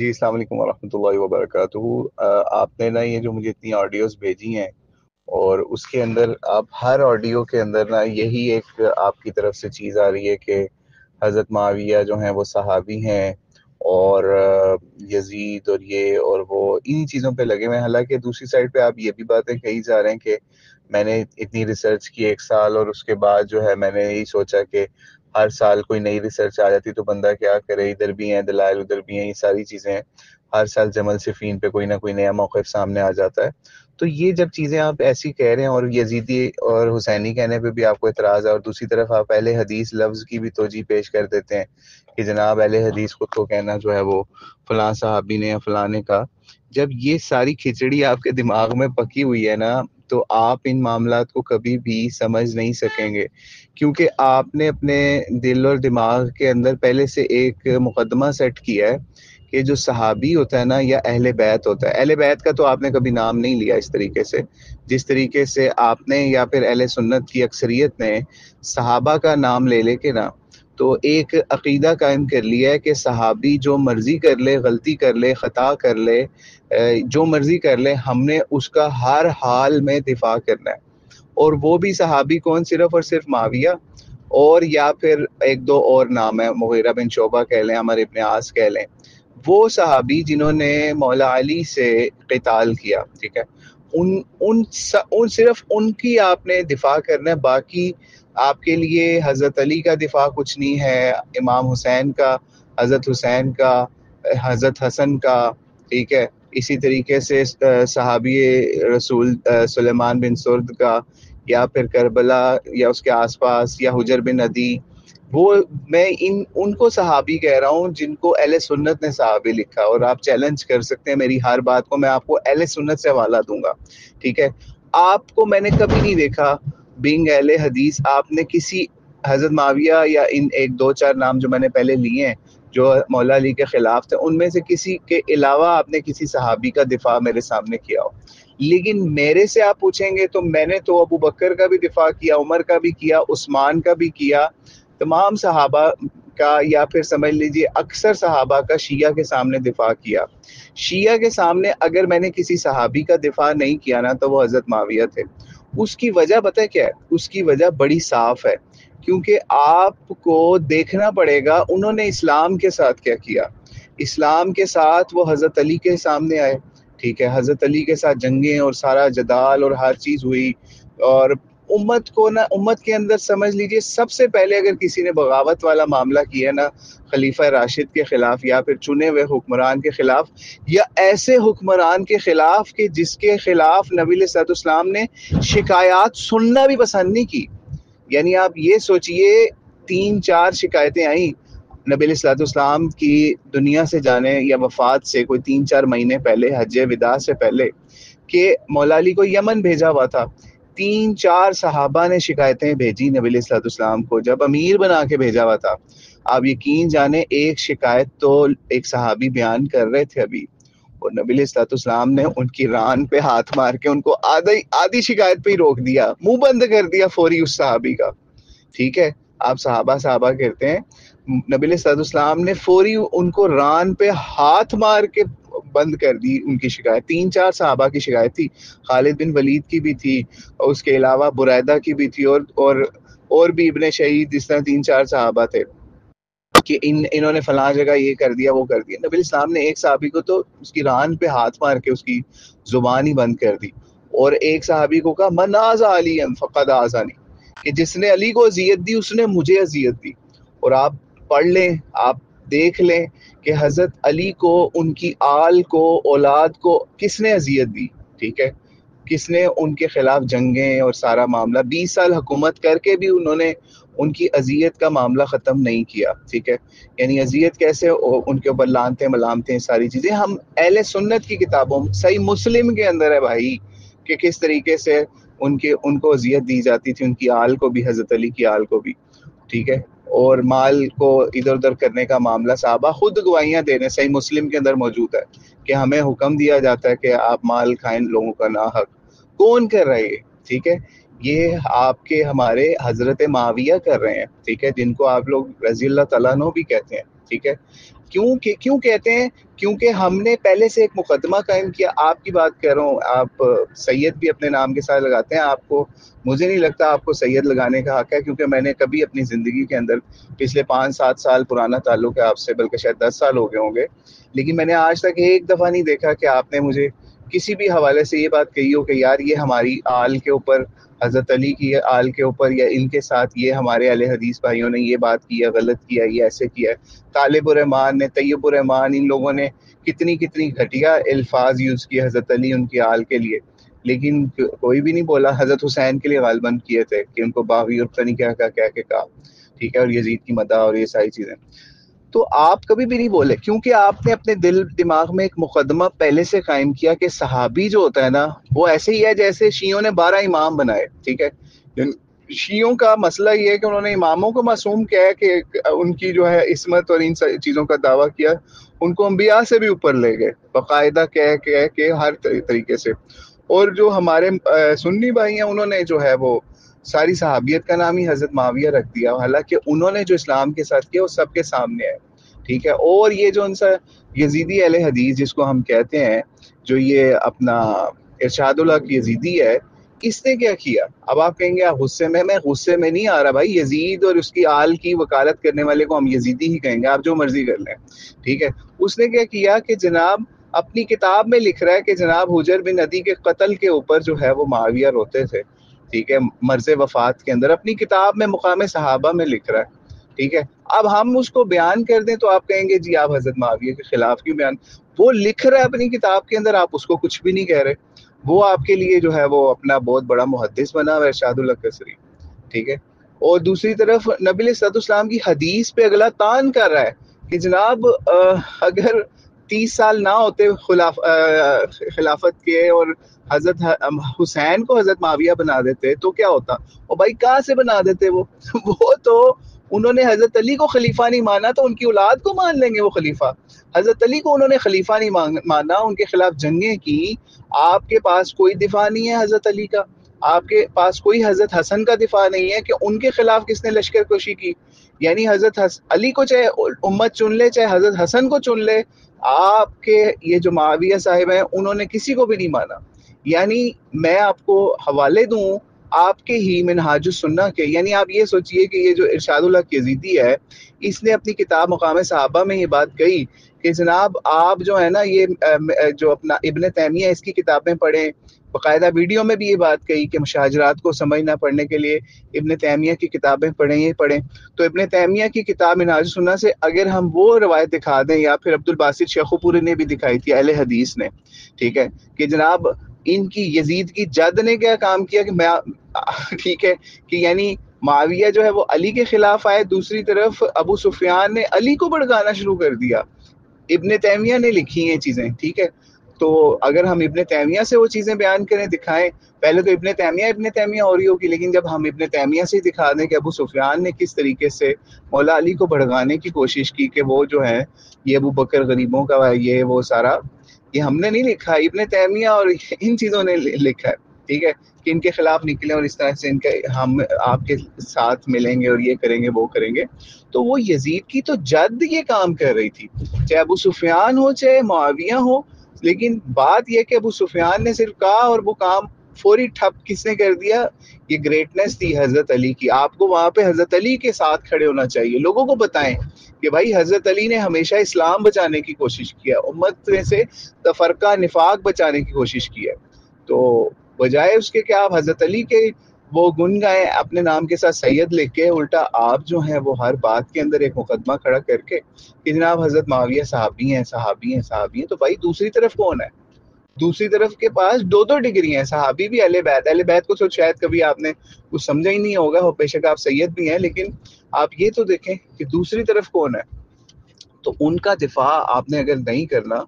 جی السلام علیکم ورحمۃ اللہ وبرکاتہ۔ آپ نے نا یہ جو مجھے اتنی آڈیوز بھیجی ہیں، اور اس کے اندر آپ ہر آڈیو کے اندر نا یہی ایک آپ کی طرف سے چیز آ رہی ہے کہ حضرت معاویہ جو ہیں وہ صحابی ہیں، اور یزید اور یہ اور وہ انہی چیزوں پہ لگے ہوئے ہیں۔ حالانکہ دوسری سائڈ پہ آپ یہ بھی باتیں کہی جا رہے ہیں کہ میں نے اتنی ریسرچ کی 1 سال، اور اس کے بعد جو ہے میں نے یہی سوچا کہ ہر سال کوئی نئی ریسرچ آ جاتی تو بندہ کیا کرے، ادھر بھی ہیں دلائل ادھر بھی ہیں، یہ ساری چیزیں ہیں۔ ہر سال جمل صفین پہ کوئی نہ کوئی نیا موقف سامنے آ جاتا ہے۔ تو یہ جب چیزیں آپ ایسی کہہ رہے ہیں، اور یزیدی اور حسینی کہنے پہ بھی آپ کو اعتراض ہے، اور دوسری طرف آپ اہل حدیث لفظ کی بھی توجیہ پیش کر دیتے ہیں کہ جناب اہل حدیث کو تو کہنا جو ہے وہ فلاں صحابی نے یا فلاں نے کہا۔ جب یہ ساری کھچڑی آپ کے دماغ میں پکی ہوئی ہے نا، تو آپ ان معاملات کو کبھی بھی سمجھ نہیں سکیں گے، کیونکہ آپ نے اپنے دل اور دماغ کے اندر پہلے سے ایک مقدمہ سیٹ کیا ہے کہ جو صحابی ہوتا ہے نا یا اہل بیت ہوتا ہے۔ اہل بیت کا تو آپ نے کبھی نام نہیں لیا اس طریقے سے، جس طریقے سے آپ نے یا پھر اہل سنت کی اکثریت نے صحابہ کا نام لے لے کے نا تو ایک عقیدہ قائم کر لیا ہے کہ صحابی جو مرضی کر لے، غلطی کر لے، خطا کر لے، جو مرضی کر لے، ہم نے اس کا ہر حال میں دفاع کرنا ہے۔ اور وہ بھی صحابی کون؟ صرف اور صرف معاویہ، اور یا پھر ایک دو اور نام ہے، مغیرہ بن شعبہ کہہ لیں، عمر ابن عاص کہہ لیں، وہ صحابی جنہوں نے مولا علی سے قتال کیا، ٹھیک ہے، ان صرف ان کی آپ نے دفاع کرنا ہے۔ باقی آپ کے لیے حضرت علی کا دفاع کچھ نہیں ہے، امام حسین کا، حضرت حسین کا، حضرت حسن کا، ٹھیک ہے، اسی طریقے سے صحابی رسول سلیمان بن سرد کا، یا پھر کربلا یا اس کے آس پاس، یا حجر بن عدی، وہ میں ان کو صحابی کہہ رہا ہوں جن کو اہل سنت نے صحابی لکھا۔ اور آپ چیلنج کر سکتے ہیں میری ہر بات کو، میں آپ کو اہل سنت سے حوالہ دوں گا، ٹھیک ہے۔ آپ کو میں نے کبھی نہیں دیکھا بینگ اہل حدیث آپ نے کسی حضرت معاویہ یا ان ایک دو چار نام جو میں نے پہلے لیے ہیں جو مولا علی کے خلاف تھے، ان میں سے کسی کے علاوہ آپ نے کسی صحابی کا دفاع میرے سامنے کیا ہو۔ لیکن میرے سے آپ پوچھیں گے تو میں نے تو ابو بکر کا بھی دفاع کیا، عمر کا بھی کیا، عثمان کا بھی کیا، تمام صحابہ کا، یا پھر سمجھ لیجئے اکثر صحابہ کا شیعہ کے سامنے دفاع کیا۔ شیعہ کے سامنے اگر میں نے کسی صحابی کا دفاع نہیں کیا نا تو وہ حضرت معاویہ تھے۔ اس کی وجہ پتہ ہے کیا ہے؟ اس کی وجہ بڑی صاف ہے، کیونکہ آپ کو دیکھنا پڑے گا انہوں نے اسلام کے ساتھ کیا کیا۔ اسلام کے ساتھ وہ حضرت علی کے سامنے آئے، ٹھیک ہے، حضرت علی کے ساتھ جنگیں اور سارا جدال اور ہر چیز ہوئی، اور امت کو نا، امت کے اندر سمجھ لیجئے سب سے پہلے اگر کسی نے بغاوت والا معاملہ کیا نا خلیفہ راشد کے خلاف، یا پھر چنے ہوئے حکمران کے خلاف، یا ایسے حکمران کے خلاف کہ جس کے خلاف نبی علیہ الصلوۃ والسلام نے شکایات سننا بھی پسند نہیں کی۔ یعنی آپ یہ سوچئے 3-4 شکایتیں آئیں نبی علیہ الصلوۃ والسلام کی دنیا سے جانے یا وفات سے کوئی 3-4 مہینے پہلے، حج وداع سے پہلے، کہ مولا علی کو یمن بھیجا ہوا تھا۔ 3-4 صحابہ نے شکایتیں بھیجی نبی علیہ الصلوۃ والسلام کو جب امیر بنا کے بھیجا ہوا تھا۔ آپ یقین جانیں ایک شکایت تو ایک صحابی بیان کر رہے تھے ابھی، اور نبی علیہ الصلوۃ والسلام نے ان کی ران پہ ہاتھ مار کے ان کو آدھی شکایت پہ ہی روک دیا، منہ بند کر دیا فوری اس صحابی کا، ٹھیک ہے۔ آپ صحابہ کہتے ہیں نبی علیہ الصلوۃ والسلام نے فوری ان کو ران پہ ہاتھ مار کے بند کر دی ان کی شکایت۔ 3-4 صحابہ کی شکایت تھی، خالد بن ولید کی بھی تھی، اور اس کے علاوہ بریدہ کی بھی تھی، اور بھی ابن شہید، اس طرح 3-4 صحابہ تھے کہ انہوں نے فلاں جگہ یہ کر دیا وہ کر دیا۔ نبی علیہ السلام نے ایک صحابی کو تو اس کی ران پہ ہاتھ مار کے اس کی زبان ہی بند کر دی، اور ایک صحابی کو کہا من آذى علیا فقد آذانی، کہ جس نے علی کو اذیت دی اس نے مجھے اذیت دی۔ اور آپ پڑھ لیں، آپ دیکھ لیں کہ حضرت علی کو، ان کی آل کو، اولاد کو کس نے اذیت دی، ٹھیک ہے، کس نے ان کے خلاف جنگیں اور سارا معاملہ، 20 سال حکومت کر کے بھی انہوں نے ان کی اذیت کا معاملہ ختم نہیں کیا، ٹھیک ہے۔ یعنی اذیت کیسے، ان کے اوپر لعنتیں ملامتیں ساری چیزیں ہم اہل سنت کی کتابوں، صحیح مسلم کے اندر ہے بھائی، کہ کس طریقے سے ان کو اذیت دی جاتی تھی، ان کی آل کو بھی، حضرت علی کی آل کو بھی، ٹھیک ہے۔ اور مال کو ادھر ادھر کرنے کا معاملہ صحابہ خود گواہیاں دے رہے ہیں، صحیح مسلم کے اندر موجود ہے کہ ہمیں حکم دیا جاتا ہے کہ آپ مال کھائیں لوگوں کا ناحق۔ کون کر رہا ہے یہ؟ ٹھیک ہے، یہ آپ کے ہمارے حضرت معاویہ کر رہے ہیں، ٹھیک ہے، جن کو آپ لوگ رضی اللہ تعالیٰ عنہ بھی کہتے ہیں، ٹھیک ہے۔ کیوں کہتے ہیں؟ کیونکہ ہم نے پہلے سے ایک مقدمہ قائم کیا. آپ کی بات کر رہا ہوں، آپ سید بھی اپنے نام کے ساتھ لگاتے ہیں. آپ کو، مجھے نہیں لگتا آپ کو سید لگانے کا حق ہے، کیونکہ میں نے کبھی اپنی زندگی کے اندر پچھلے 5-7 سال پرانا تعلق ہے آپ سے، بلکہ شاید 10 سال ہو گئے ہوں گے، لیکن میں نے آج تک ایک دفعہ نہیں دیکھا کہ آپ نے مجھے کسی بھی حوالے سے یہ بات کہی ہو کہ یار یہ ہماری آل کے اوپر، حضرت علی کی آل کے اوپر یا ان کے ساتھ یہ ہمارے اہل حدیث بھائیوں نے یہ بات کی ہے، غلط کیا، یہ ایسے کیا ہے. طالب الرحمان نے، طیب الرحمان، ان لوگوں نے کتنی گھٹیا الفاظ یوز کیے حضرت علی ان کی آل کے لیے، لیکن کوئی بھی نہیں بولا. حضرت حسین کے لیے غالباً کیے تھے کہ ان کو باغی اور پتہ نہیں کیا کہہ کے کہا، ٹھیک ہے، اور یزید کی مدح اور یہ ساری چیزیں. تو آپ کبھی بھی نہیں بولے، کیونکہ آپ نے اپنے دل دماغ میں ایک مقدمہ پہلے سے قائم کیا کہ صحابی جو ہوتا ہے نا، وہ ایسے ہی ہے جیسے شیعوں نے 12 امام بنائے. ٹھیک ہے، شیعوں کا مسئلہ یہ ہے کہ انہوں نے اماموں کو معصوم کیا ہے کہ ان کی جو ہے عصمت اور ان چیزوں کا دعویٰ کیا، ان کو انبیاء سے بھی اوپر لے گئے باقاعدہ کہہ کے ہر طریقے سے. اور جو ہمارے سنی بھائی ہیں، انہوں نے جو ہے وہ ساری صحابیت کا نام ہی حضرت معاویہ رکھ دیا، حالانکہ انہوں نے جو اسلام کے ساتھ کیا وہ سب کے سامنے ہے. ٹھیک ہے، اور یہ جو ان سے یزیدی اہل حدیث جس کو ہم کہتے ہیں، جو یہ اپنا ارشاد الحق یزیدی ہے، اس نے کیا کیا؟ اب آپ کہیں گے آپ غصے میں غصے میں نہیں آ رہا بھائی. یزید اور اس کی آل کی وکالت کرنے والے کو ہم یزیدی ہی کہیں گے، آپ جو مرضی کر لیں. ٹھیک ہے، اس نے کیا کیا کہ جناب اپنی کتاب میں لکھ رہا ہے کہ جناب حجر بن عدی کے قتل کے اوپر جو ہے وہ معاویہ روتے تھے. ٹھیک ہے، مرض وفات کے اندر اپنی کتاب میں مقام صحابہ میں لکھ رہا ہے. ٹھیک ہے، اب ہم اس کو بیان کر دیں تو آپ کہیں گے جی آپ حضرت معاویہ کے خلاف کیوں بیان؟ وہ لکھ رہا ہے اپنی کتاب کے اندر، آپ اس کو کچھ بھی نہیں کہہ رہے. وہ آپ کے لیے جو ہے وہ اپنا بہت بڑا محدث بنا ہوا ہے، ارشاد الحق قصری. ٹھیک ہے، اور دوسری طرف نبی علیہ الصلوۃ والسلام کی حدیث پہ اگلا تان کر رہا ہے کہ جناب اگر 30 سال نہ ہوتے خلافت کے اور حضرت حسین کو حضرت معاویہ بنا دیتے تو کیا ہوتا؟ اور بھائی کہاں سے بنا دیتے وہ تو انہوں نے حضرت علی کو خلیفہ نہیں مانا تو ان کی اولاد کو مان لیں گے وہ خلیفہ. حضرت علی کو انہوں نے خلیفہ نہیں مانا، ان کے خلاف جنگیں کی. آپ کے پاس کوئی دفاع نہیں ہے حضرت علی کا، آپ کے پاس کوئی حضرت حسن کا دفاع نہیں ہے کہ ان کے خلاف کس نے لشکر کشی کی. یعنی حضرت علی کو چاہے امت چن لے، چاہے حضرت حسن کو چن لے، آپ کے یہ جو معاویہ صاحب ہیں انہوں نے کسی کو بھی نہیں مانا. یعنی میں آپ کو حوالے دوں آپ کے ہی منہاج السنہ کے، یعنی آپ یہ سوچئے کہ یہ جو ارشاد الحق یزیدی ہے، اس نے اپنی کتاب مقام صحابہ میں یہ بات کہی کہ جناب آپ جو ہے نا یہ جو اپنا ابن تیمیہ اس کی کتابیں پڑھیں. باقاعدہ ویڈیو میں بھی یہ بات کہی کہ مشاجرات کو سمجھنا پڑھنے کے لیے ابن تیمیہ کی کتابیں پڑھیں، یہ پڑھیں. تو ابن تیمیہ کی کتاب منہاج السنہ سے اگر ہم وہ روایت دکھا دیں، یا پھر عبد الباسط شیخوپوری نے بھی دکھائی تھی اہل حدیث نے، ٹھیک ہے، کہ جناب ان کی یزید کی جد نے کیا کام کیا کہ میں ٹھیک ہے کہ یعنی معاویہ جو ہے وہ علی کے خلاف آئے، دوسری طرف ابو سفیان نے علی کو بھڑکانا شروع کر دیا. ابن تیمیہ نے لکھی ہیں چیزیں، ٹھیک ہے. تو اگر ہم ابن تیمیہ سے وہ چیزیں بیان کریں، دکھائیں، پہلے تو ابن تیمیہ اور ہی ہوگی، لیکن جب ہم ابن تیمیہ سے دکھا دیں کہ ابو سفیان نے کس طریقے سے مولا علی کو بھڑکانے کی کوشش کی کہ وہ جو ہے یہ ابو بکر غریبوں کا ہے، یہ وہ سارا، یہ ہم نے نہیں لکھا، ابن تیمیہ اور ان چیزوں نے لکھا ہے. ٹھیک ہے، کہ ان کے خلاف نکلیں اور اس طرح سے ان کے ہم آپ کے ساتھ ملیں گے اور یہ کریں گے وہ کریں گے. تو وہ یزید کی تو جد یہ کام کر رہی تھی، چاہے ابو سفیان ہو چاہے معاویہ ہو. لیکن بات یہ کہ ابو سفیان نے صرف کہا اور وہ کام فوری ٹھپ کس نے کر دیا؟ یہ گریٹنس تھی حضرت علی کی. آپ کو وہاں پہ حضرت علی کے ساتھ کھڑے ہونا چاہیے، لوگوں کو بتائیں کہ بھائی حضرت علی نے ہمیشہ اسلام بچانے کی کوشش کیا، امت میں سے تفرقہ نفاق بچانے کی کوشش کی ہے. تو بجائے اس کے کہ آپ حضرت علی کے وہ گن گائیں اپنے نام کے ساتھ سید لکھ کے، الٹا آپ جو ہیں وہ ہر بات کے اندر ایک مقدمہ کھڑا کر کے کہ جناب حضرت معاویہ صحابی ہیں صحابی ہیں صحابی ہیں. تو بھائی دوسری طرف کون ہے؟ دوسری طرف کے پاس دو ڈگری ہیں، صحابی بھی اہل بیت کو تو شاید کبھی آپ نے کچھ سمجھا ہی نہیں ہوگا، بے شک آپ سید بھی ہیں، لیکن آپ یہ تو دیکھیں کہ دوسری طرف کون ہے. تو ان کا دفاع آپ نے اگر نہیں کرنا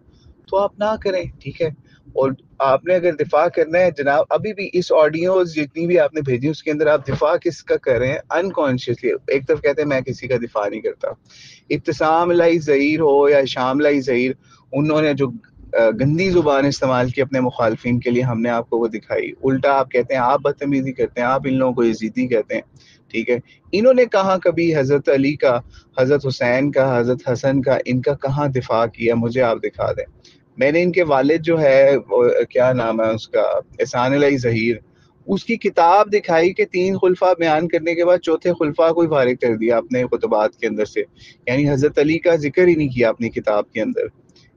تو آپ نہ کریں، ٹھیک ہے. اور آپ نے اگر دفاع کرنا ہے جناب، ابھی بھی اس آڈیوز جتنی بھی آپ نے بھیجی اس کے اندر آپ دفاع کس کا کر رہے ہیں؟ انکانشیسلی. ایک طرف کہتے ہیں میں کسی کا دفاع نہیں کرتا. ابتسام لائی ظہیر ہو یا شام لائی ظہیر، انہوں نے جو گندی زبان استعمال کی اپنے مخالفین کے لیے، ہم نے آپ کو وہ دکھائی. الٹا آپ کہتے ہیں آپ بدتمیزی کرتے ہیں، آپ ان لوگوں کو یزیدی کہتے ہیں. ٹھیک ہے، انہوں نے کہاں کبھی حضرت علی کا، حضرت حسین کا، حضرت حسن کا، ان کا کہاں دفاع کیا؟ مجھے آپ دکھا دیں۔ میں نے ان کے والد جو ہے کیا نام ہے اس کا، احسان الہی ظہیر، اس کی کتاب دکھائی کہ 3 خلفاء بیان کرنے کے بعد چوتھے خلفاء کو ہی فارغ کر دیا اپنے خطبات کے اندر سے، یعنی حضرت علی کا ذکر ہی نہیں کیا اپنی کتاب کے اندر۔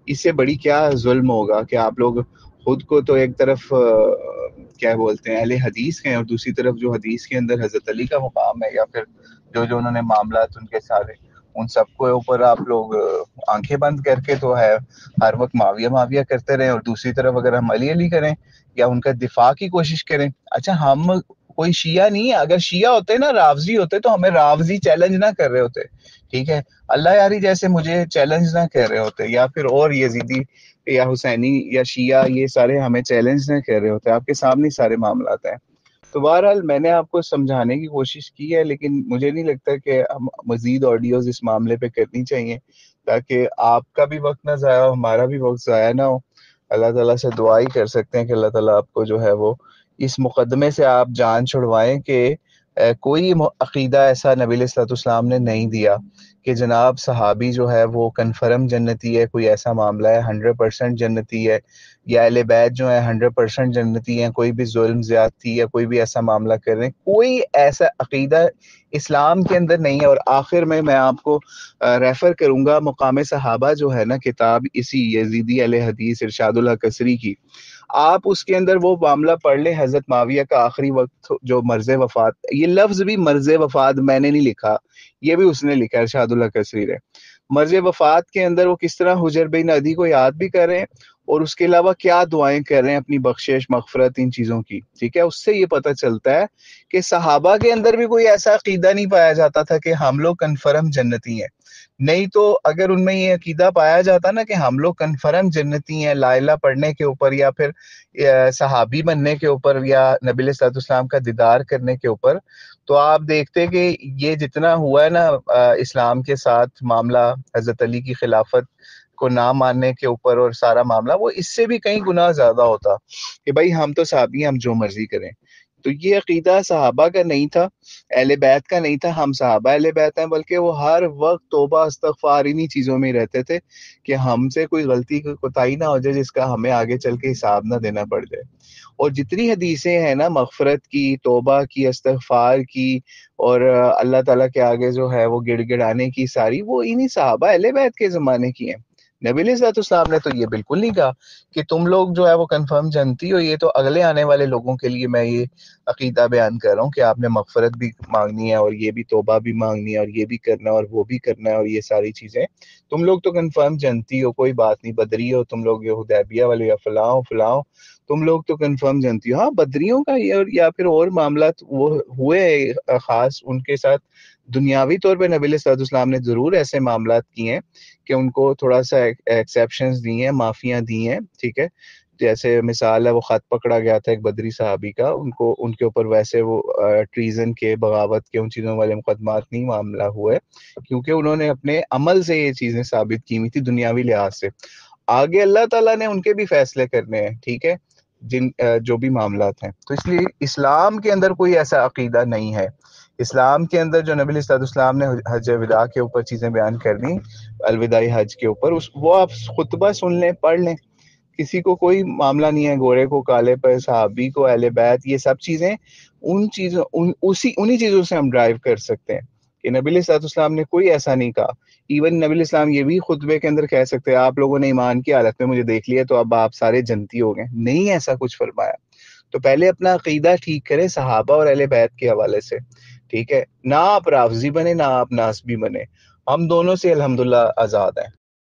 اس سے بڑی کیا ظلم ہوگا کہ آپ لوگ خود کو تو ایک طرف کیا بولتے ہیں اہل حدیث ہیں، اور دوسری طرف جو حدیث کے اندر حضرت علی کا مقام ہے، یا پھر جو انہوں نے معاملات ان کے سارے، ان سب کو اوپر آپ لوگ آنکھیں بند کر کے تو ہے ہر وقت معاویہ معاویہ کرتے رہیں، اور دوسری طرف اگر ہم علی علی کریں یا ان کا دفاع کی کوشش کریں۔ اچھا ہم کوئی شیعہ نہیں ہے، اگر شیعہ ہوتے نا، رافضی ہوتے، تو ہمیں رافضی چیلنج نہ کر رہے ہوتے، ٹھیک ہے، اللہ یاری جیسے مجھے چیلنج نہ کر رہے ہوتے، یا پھر اور یزیدی یا حسینی یا شیعہ یہ سارے ہمیں چیلنج نہ کر رہے ہوتے، آپ کے سامنے سارے معاملات ہیں۔ تو بہرحال میں نے آپ کو سمجھانے کی کوشش کی ہے، لیکن مجھے نہیں لگتا کہ ہم مزید آڈیوز اس معاملے پہ کرنی چاہیے، تاکہ آپ کا بھی وقت نہ ضائع ہو، ہمارا بھی وقت ضائع نہ ہو۔ اللہ تعالیٰ سے دعا ہی کر سکتے ہیں کہ اللہ تعالیٰ آپ کو جو ہے وہ اس مقدمے سے آپ جان چھڑوائیں کہ کوئی عقیدہ ایسا نبی علیہ الصلوۃ والسلام نے نہیں دیا کہ جناب صحابی جو ہے وہ کنفرم جنتی ہے، کوئی ایسا معاملہ ہے 100% جنتی ہے، یا اہل بیت جو ہے 100% جنتی ہیں، کوئی بھی ظلم زیادتی یا کوئی بھی ایسا معاملہ کر رہے ہیں، کوئی ایسا عقیدہ اسلام کے اندر نہیں ہے۔ اور آخر میں آپ کو ریفر کروں گا مقام صحابہ جو ہے نا کتاب، اسی یزیدی اہل حدیث ارشاد الحق قصری کی، آپ اس کے اندر وہ معاملہ پڑھ لیں، حضرت معاویہ کا آخری وقت جو مرض وفات، یہ لفظ بھی مرض وفات میں نے نہیں لکھا، یہ بھی اس نے لکھا ارشاد الحق قصری نے، مرض وفات کے اندر وہ کس طرح حجر بن عدی کو یاد بھی کر رہے ہیں، اور اس کے علاوہ کیا دعائیں کر رہے ہیں اپنی بخشش مغفرت ان چیزوں کی، ٹھیک ہے۔ اس سے یہ پتہ چلتا ہے کہ صحابہ کے اندر بھی کوئی ایسا عقیدہ نہیں پایا جاتا تھا کہ ہم لوگ کنفرم جنتی ہیں، نہیں تو اگر ان میں یہ عقیدہ پایا جاتا نا کہ ہم لوگ کنفرم جنتی ہیں لا الہ پڑھنے کے اوپر، یا پھر صحابی بننے کے اوپر، یا نبی علیہ الصلوۃ والسلام کا دیدار کرنے کے اوپر، تو آپ دیکھتے کہ یہ جتنا ہوا ہے نا اسلام کے ساتھ معاملہ، حضرت علی کی خلافت کو نہ ماننے کے اوپر اور سارا معاملہ، وہ اس سے بھی کئی گنا زیادہ ہوتا کہ بھائی ہم تو صحابی ہیں، ہم جو مرضی کریں۔ تو یہ عقیدہ صحابہ کا نہیں تھا، اہل بیت کا نہیں تھا، ہم صحابہ اہل بیت ہیں، بلکہ وہ ہر وقت توبہ استغفار انہی چیزوں میں رہتے تھے کہ ہم سے کوئی غلطی کوتاہی نہ ہو جائے جس کا ہمیں آگے چل کے حساب نہ دینا پڑ جائے۔ اور جتنی حدیثیں ہیں نا مغفرت کی، توبہ کی، استغفار کی، اور اللہ تعالیٰ کے آگے جو ہے وہ گڑ گڑانے کی، ساری وہ انہی صحابہ اہل بیت کے زمانے کی ہیں۔ نبی علیہ الصلوۃ والسلام نے تو یہ بالکل نہیں کہا کہ تم لوگ جو ہے وہ کنفرم جانتی ہو، یہ تو اگلے آنے والے لوگوں کے لیے میں یہ عقیدہ بیان کر رہا ہوں کہ آپ نے مغفرت بھی مانگنی ہے، اور یہ بھی توبہ بھی مانگنی ہے، اور یہ بھی کرنا ہے، اور وہ بھی کرنا ہے، اور یہ ساری چیزیں تم لوگ تو کنفرم جانتی ہو، کوئی بات نہیں، بدری ہو تم لوگ، یہ حدیبیہ والے یا فلاں فلاں، تم لوگ تو کنفرم جانتی ہو۔ ہاں بدریوں کا یا پھر اور معاملات وہ ہوئے خاص ان کے ساتھ، دنیاوی طور پہ نبی علیہ الصلوۃ والسلام نے ضرور ایسے معاملات کیے ہیں کہ ان کو تھوڑا سا ایکسیپشنز دی ہیں، معافیاں دی ہیں، ٹھیک ہے۔ جیسے مثال ہے وہ خط پکڑا گیا تھا ایک بدری صحابی کا، ان کے اوپر ویسے وہ ٹریزن کے، بغاوت کے، ان چیزوں والے مقدمات نہیں معاملہ ہوئے، کیونکہ انہوں نے اپنے عمل سے یہ چیزیں ثابت کی ہوئی تھی دنیاوی لحاظ سے۔ آگے اللہ تعالیٰ نے ان کے بھی فیصلے کرنے ہیں، ٹھیک ہے، جو بھی معاملات ہیں۔ تو اس لیے اسلام کے اندر کوئی ایسا عقیدہ نہیں ہے۔ اسلام کے اندر جو نبی علیہ الصلوۃ والسلام نے حج وداع کے اوپر چیزیں بیان کر دی، الوداعی حج کے اوپر، وہ آپ خطبہ سن لیں، پڑھ لیں، کسی کو کوئی معاملہ نہیں ہے، گورے کو کالے پر، صحابی کو، اہل بیت، یہ سب چیزیں انہی چیزوں سے ہم ڈرائیو کر سکتے ہیں کہ نبی علیہ الصلوۃ والسلام نے کوئی ایسا نہیں کہا۔ ایون نبی علیہ السلام یہ بھی خطبے کے اندر کہہ سکتے ہیں آپ لوگوں نے ایمان کی حالت میں مجھے دیکھ لیا تو اب آپ سارے جنتی ہو گئے، نہیں ایسا کچھ فرمایا۔ تو پہلے اپنا عقیدہ ٹھیک کریں صحابہ اور اہل بیت کے حوالے سے، ٹھیک ہے، نہ آپ رافضی بنے، نہ آپ ناسبی بنے، ہم دونوں سے الحمدللہ آزاد ہیں۔